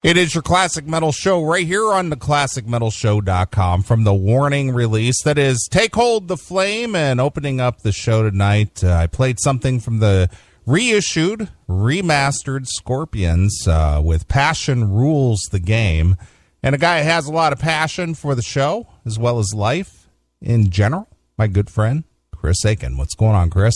It is your Classic Metal Show right here on the ClassicMetalShow.com from the Warning release that is Take Hold the Flame. And opening up the show tonight, I played something from the reissued, remastered Scorpions with Passion Rules the Game. And a guy who has a lot of passion for the show as well as life in general, my good friend, Chris Aiken. What's going on, Chris?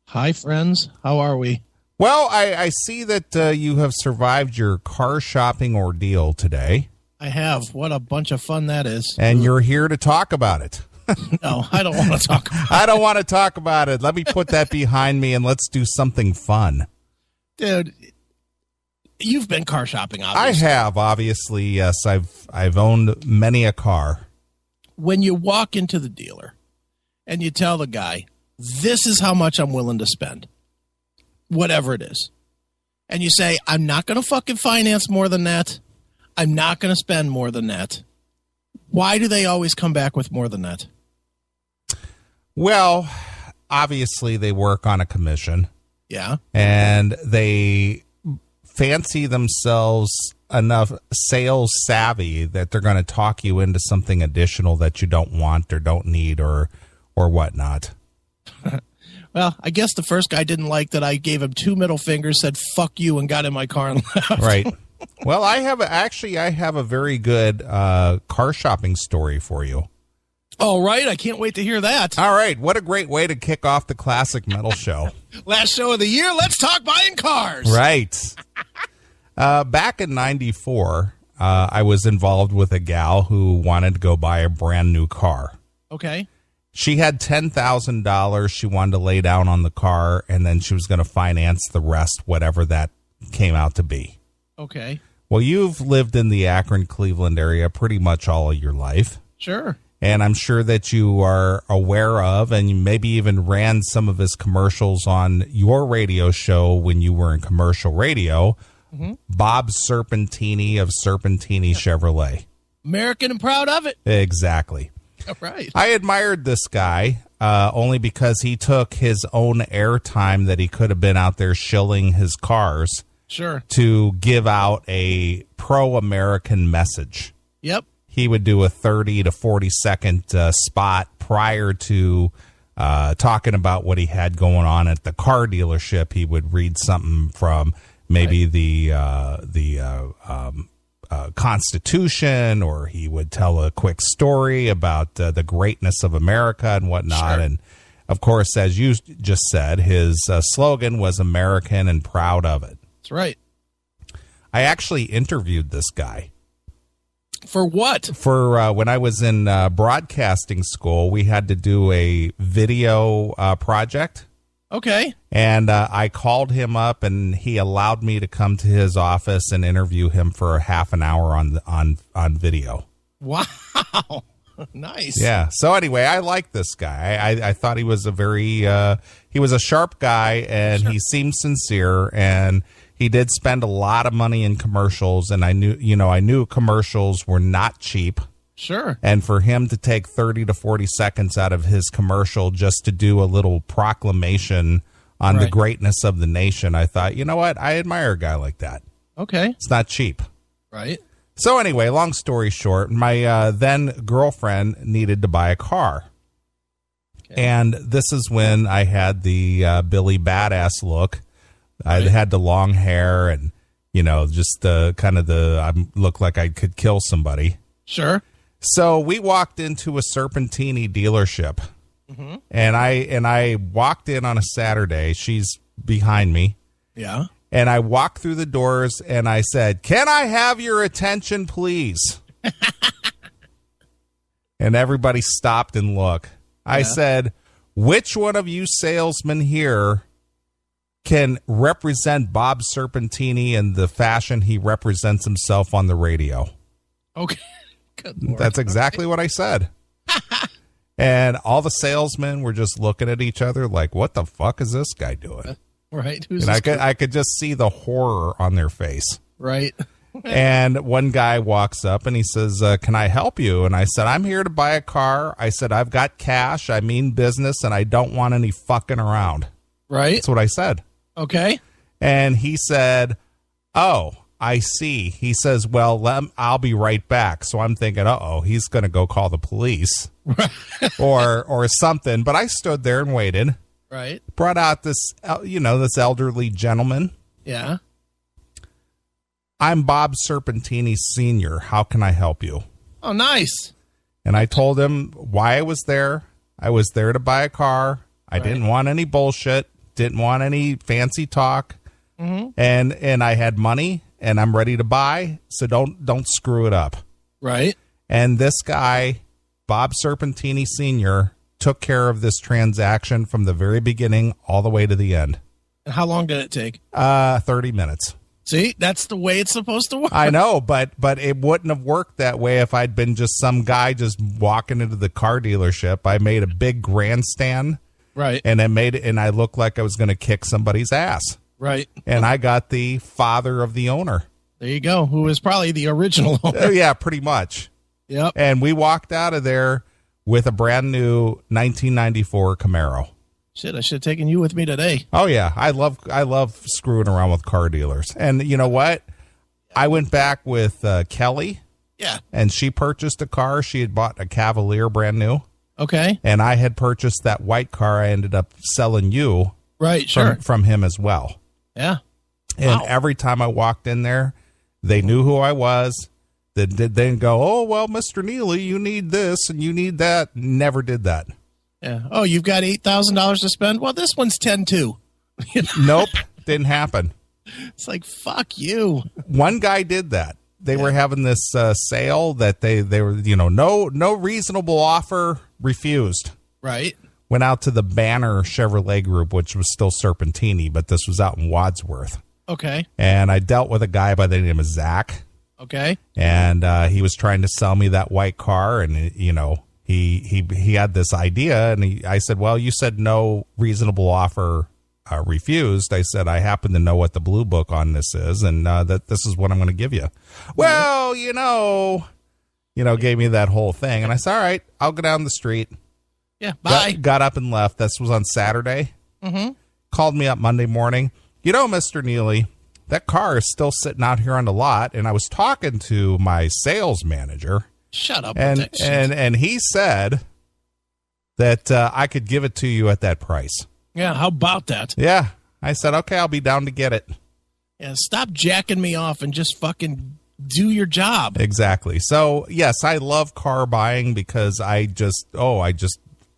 Hi, friends. How are we? Well, I see that you have survived your car shopping ordeal today. I have. What a bunch of fun that is. And you're here to talk about it. No, I don't want to talk about it. I don't want to talk about it. Let me put that behind me and let's do something fun. Dude, you've been car shopping, obviously. I have, obviously, yes. I've owned many a car. When you walk into the dealer and you tell the guy, this is how much I'm willing to spend, whatever it is, and you say, I'm not going to fucking finance more than that. I'm not going to spend more than that. Why do they always come back with more than that? Well, obviously they work on a commission. Yeah. And they fancy themselves enough sales savvy that they're going to talk you into something additional that you don't want or don't need or whatnot. Well, I guess the first guy didn't like that I gave him two middle fingers, said fuck you, and got in my car and left. Right. Well, I have a very good car shopping story for you. All right. I can't wait to hear that. All right. What a great way to kick off the Classic Metal Show. Last show of the year. Let's talk buying cars. Right. Back in 94, I was involved with a gal who wanted to go buy a brand new car. Okay. She had $10,000 she wanted to lay down on the car, and then she was going to finance the rest, whatever that came out to be. Okay. Well, you've lived in the Akron, Cleveland area pretty much all of your life. Sure. And I'm sure that you are aware of, and you maybe even ran some of his commercials on your radio show when you were in commercial radio, Bob Serpentini of Serpentini Chevrolet. American and proud of it. Exactly. All right. I admired this guy only because he took his own airtime that he could have been out there shilling his cars. Sure. To give out a pro-American message. Yep. He would do a 30 to 40 second spot prior to talking about what he had going on at the car dealership. He would read something from maybe the Constitution, or he would tell a quick story about the greatness of America and whatnot. Sure. And of course, as you just said, his slogan was American and proud of it. That's right. I actually interviewed this guy. For what? For when I was in broadcasting school, we had to do a video project. Okay. And I called him up, and he allowed me to come to his office and interview him for a half an hour on video. Wow. Nice. Yeah. So anyway, I like this guy. I thought he was he was a sharp guy, and he seemed sincere, and he did spend a lot of money in commercials, and I knew commercials were not cheap. Sure. And for him to take 30 to 40 seconds out of his commercial just to do a little proclamation on the greatness of the nation, I thought, you know what? I admire a guy like that. Okay. It's not cheap. Right. So anyway, long story short, my then girlfriend needed to buy a car. Okay. And this is when I had the Billy Badass look. Right. I had the long hair and, just I looked like I could kill somebody. Sure. So we walked into a Serpentini dealership, and I walked in on a Saturday. She's behind me. Yeah. And I walked through the doors, and I said, "Can I have your attention, please?" And everybody stopped and looked. I said, "Which one of you salesmen here can represent Bob Serpentini in the fashion he represents himself on the radio?" Okay. Good Lord. That's exactly what I said. And all the salesmen were just looking at each other like, what the fuck is this guy doing? Right. And I could just see the horror on their face. Right. And one guy walks up and he says, can I help you? And I said, I'm here to buy a car. I said, I've got cash. I mean business, and I don't want any fucking around. Right. That's what I said. Okay. And he said, oh, I see. He says, well, I'll be right back. So I'm thinking, he's going to go call the police or something. But I stood there and waited. Right. Brought out this, this elderly gentleman. Yeah. I'm Bob Serpentini Sr. How can I help you? Oh, nice. And I told him why I was there. I was there to buy a car. I didn't want any bullshit. Didn't want any fancy talk. Mm-hmm. And I had money and I'm ready to buy. So don't screw it up. Right. And this guy, Bob Serpentini Sr., took care of this transaction from the very beginning all the way to the end. And how long did it take? 30 minutes. See, that's the way it's supposed to work. I know, but it wouldn't have worked that way if I'd been just some guy just walking into the car dealership. I made a big grandstand. Right. And I looked like I was going to kick somebody's ass. Right. And I got the father of the owner. There you go. Who is probably the original owner. Yeah, pretty much. Yep. And we walked out of there with a brand new 1994 Camaro. Shit, I should have taken you with me today. Oh yeah, I love screwing around with car dealers. And you know what? I went back with Kelly. Yeah. And she purchased a car. She had bought a Cavalier brand new. Okay. And I had purchased that white car. I ended up selling you. Right, sure. From him as well. Yeah. And every time I walked in there, they knew who I was. They didn't go, oh, well, Mr. Neeley, you need this and you need that. Never did that. Yeah. Oh, you've got $8,000 to spend? Well, this one's 10 too. Nope. Didn't happen. It's like, fuck you. One guy did that. They were having this sale that they were, no reasonable offer, refused. Right. Went out to the Banner Chevrolet Group, which was still Serpentini, but this was out in Wadsworth. Okay. And I dealt with a guy by the name of Zach. Okay. And he was trying to sell me that white car, and he had this idea, and I said, well, you said no reasonable offer refused. I said, I happen to know what the blue book on this is, and that this is what I'm going to give you. Well, gave me that whole thing, and I said, all right, I'll go down the street. Yeah, bye. Got up and left. This was on Saturday. Mm-hmm. Called me up Monday morning. Mr. Neeley, that car is still sitting out here on the lot, and I was talking to my sales manager. Shut up. And he said that I could give it to you at that price. Yeah, how about that? Yeah. I said, okay, I'll be down to get it. Yeah, stop jacking me off and just fucking do your job. Exactly. So, yes, I love car buying because I just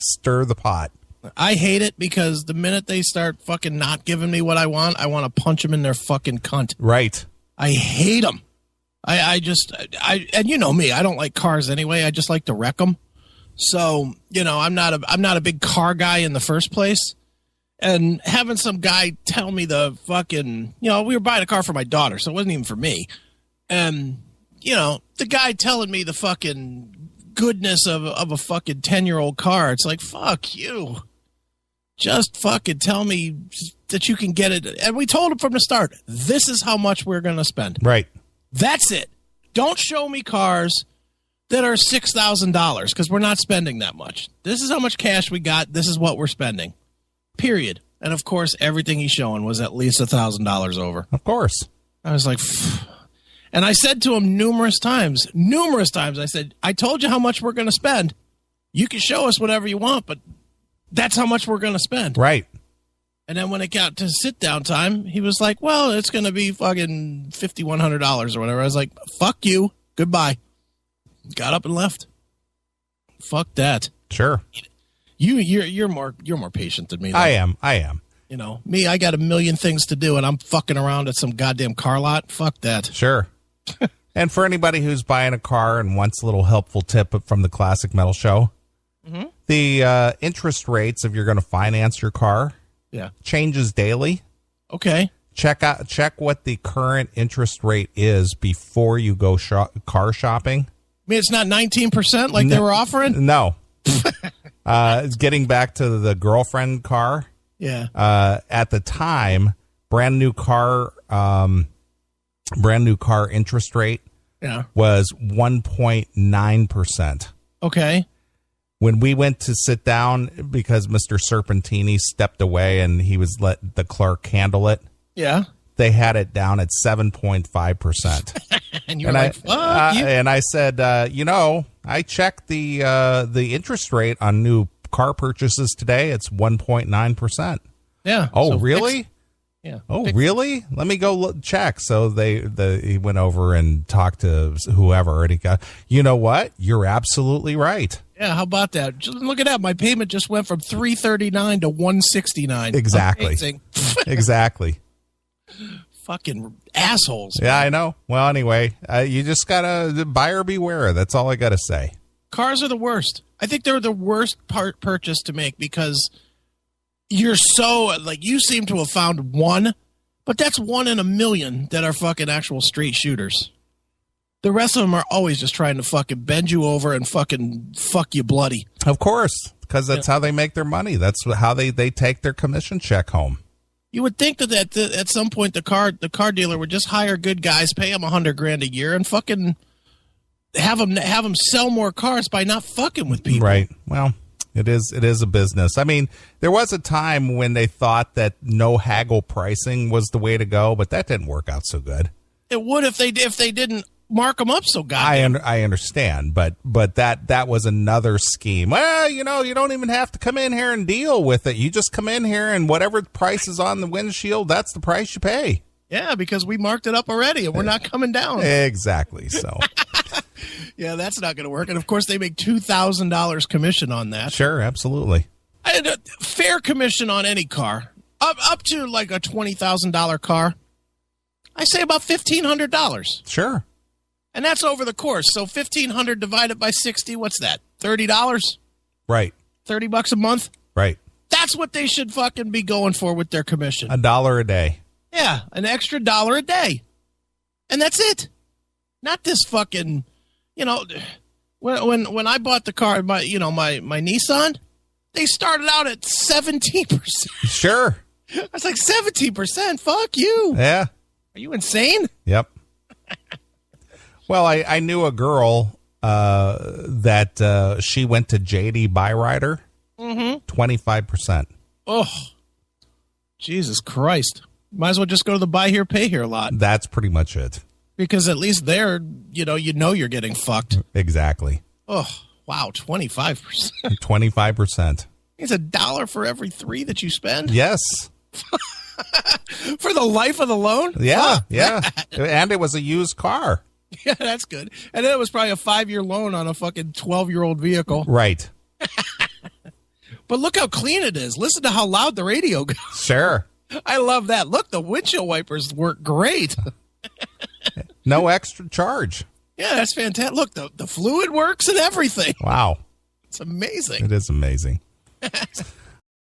stir the pot. I hate it because the minute they start fucking not giving me what I want to punch them in their fucking cunt. Right. I hate them. And you know me, I don't like cars anyway. I just like to wreck them. So, I'm not a big car guy in the first place. And having some guy tell me the fucking, we were buying a car for my daughter, so it wasn't even for me. And, the guy telling me the fucking goodness of a fucking 10-year-old car, it's like, fuck you. Just fucking tell me that you can get it. And we told him from the start, this is how much we're going to spend. Right. That's it. Don't show me cars that are $6,000 because we're not spending that much. This is how much cash we got. This is what we're spending. Period. And, of course, everything he's showing was at least $1,000 over. Of course. I was like, phew. And I said to him numerous times, I said, I told you how much we're going to spend. You can show us whatever you want, but that's how much we're going to spend. Right. And then when it got to sit down time, he was like, well, it's going to be fucking $5,100 or whatever. I was like, fuck you. Goodbye. Got up and left. Fuck that. Sure. You're more patient than me, though. I am. Me, I got a million things to do and I'm fucking around at some goddamn car lot. Fuck that. Sure. And for anybody who's buying a car and wants a little helpful tip from the Classic Metal Show, the interest rates, if you're going to finance your car, changes daily. Okay. Check what the current interest rate is before you go car shopping. I mean, it's not 19% like they were offering? No. Getting back to the girlfriend car. Yeah. At the time, brand new car interest rate was 1.9%. Okay. When we went to sit down, because Mr. Serpentini stepped away and he was let the clerk handle it. Yeah. they had it down at 7.5%. And you're like, fuck you. And I said, I checked the interest rate on new car purchases today. It's 1.9%. Yeah. Oh, really? Yeah. Oh, really? Let me go check. So he went over and talked to whoever, and he got, you know what? You're absolutely right. Yeah, how about that? Just look at that. My payment just went from $339 to $169. Exactly. Amazing. Exactly. Fucking assholes. Yeah, I know. Well, anyway, you just gotta buyer beware. That's all I gotta say. Cars are the worst. I think they're the worst purchase to make because you're so, like, you seem to have found one, but that's 1 in a million that are fucking actual straight shooters. The rest of them are always just trying to fucking bend you over and fucking fuck you bloody. Of course, because that's how they make their money. That's how they take their commission check home. You would think that at some point the car dealer would just hire good guys, pay them $100,000 a year, and fucking have them sell more cars by not fucking with people. Right. Well, it is a business. I mean, there was a time when they thought that no haggle pricing was the way to go, but that didn't work out so good. It would if they didn't mark them up so goddamn. I understand, but that was another scheme. Well, you don't even have to come in here and deal with it. You just come in here and whatever price is on the windshield, that's the price you pay. Yeah, because we marked it up already and we're not coming down. Exactly. So. Yeah, that's not going to work. And of course, they make $2,000 commission on that. Sure, absolutely. Fair commission on any car, up to like a $20,000 car. I say about $1,500. Sure. And that's over the course. So $1,500 divided by 60, what's that? $30? Right. $30 a month? Right. That's what they should fucking be going for with their commission. $1 a day. Yeah, an extra $1 a day. And that's it. Not this fucking, when I bought the car, my Nissan, they started out at 17%. Sure. I was like, 17%? Fuck you. Yeah. Are you insane? Yep. Well, I knew a girl that she went to JD Byrider. 25%. Oh, Jesus Christ. Might as well just go to the buy here, pay here lot. That's pretty much it. Because at least there, you're getting fucked. Exactly. Oh, wow, 25%. 25%. It's $1 for every 3 that you spend? Yes. For the life of the loan? Yeah, Fuck yeah. that. And it was a used car. Yeah, that's good. And then it was probably a 5-year loan on a fucking 12-year-old vehicle. Right. But look how clean it is. Listen to how loud the radio goes. Sure. I love that. Look, the windshield wipers work great. No extra charge. Yeah, that's fantastic. Look, the fluid works and everything. Wow. It's amazing. It is amazing.